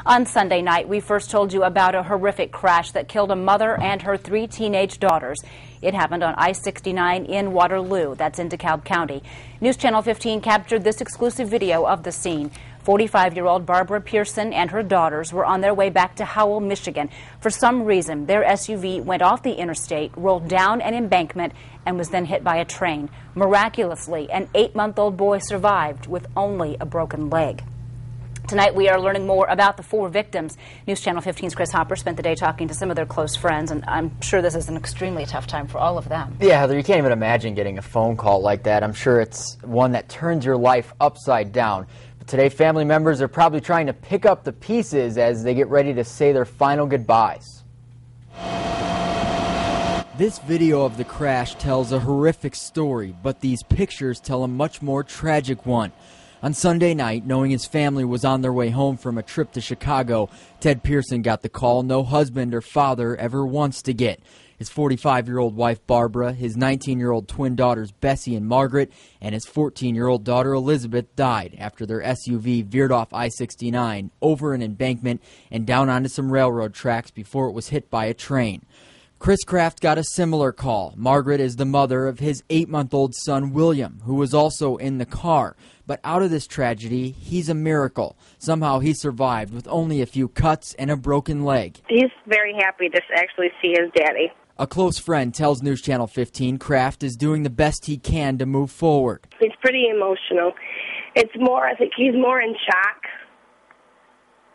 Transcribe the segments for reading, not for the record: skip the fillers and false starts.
On Sunday night, we first told you about a horrific crash that killed a mother and her 3 teenage daughters. It happened on I-69 in Waterloo, that's in DeKalb County. News Channel 15 captured this exclusive video of the scene. 45-year-old Barbara Pearson and her daughters were on their way back to Howell, Michigan. For some reason, their SUV went off the interstate, rolled down an embankment, and was then hit by a train. Miraculously, an 8-month-old boy survived with only a broken leg. Tonight, we are learning more about the 4 victims. News Channel 15's Chris Hopper spent the day talking to some of their close friends, and I'm sure this is an extremely tough time for all of them. Yeah, Heather, you can't even imagine getting a phone call like that. I'm sure it's one that turns your life upside down. But today, family members are probably trying to pick up the pieces as they get ready to say their final goodbyes. This video of the crash tells a horrific story, but these pictures tell a much more tragic one. On Sunday night, knowing his family was on their way home from a trip to Chicago, Ted Pearson got the call no husband or father ever wants to get. His 45-year-old wife Barbara, his 19-year-old twin daughters Bessie and Margaret, and his 14-year-old daughter Elizabeth died after their SUV veered off I-69 over an embankment and down onto some railroad tracks before it was hit by a train. Chris Kraft got a similar call. Margaret is the mother of his 8-month-old son, William, who was also in the car. But out of this tragedy, he's a miracle. Somehow he survived with only a few cuts and a broken leg. He's very happy to actually see his daddy. A close friend tells News Channel 15 Kraft is doing the best he can to move forward. He's pretty emotional. It's more, I think he's more in shock.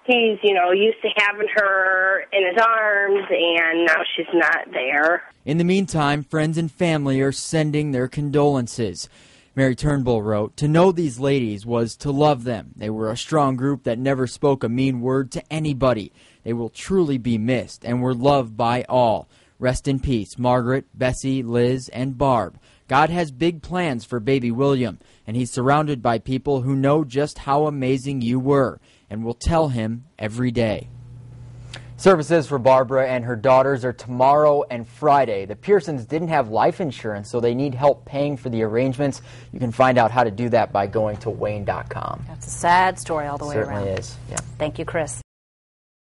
He's, used to having her in his arms, and now she's not there. In the meantime, friends and family are sending their condolences. Mary Turnbull wrote, "To know these ladies was to love them. They were a strong group that never spoke a mean word to anybody. They will truly be missed and were loved by all. Rest in peace, Margaret, Bessie, Liz, and Barb. God has big plans for baby William, and he's surrounded by people who know just how amazing you were and will tell him every day." Services for Barbara and her daughters are tomorrow and Friday. The Pearsons didn't have life insurance, so they need help paying for the arrangements. You can find out how to do that by going to Wayne.com. That's a sad story all the way around. Certainly is. Yeah. Thank you, Chris.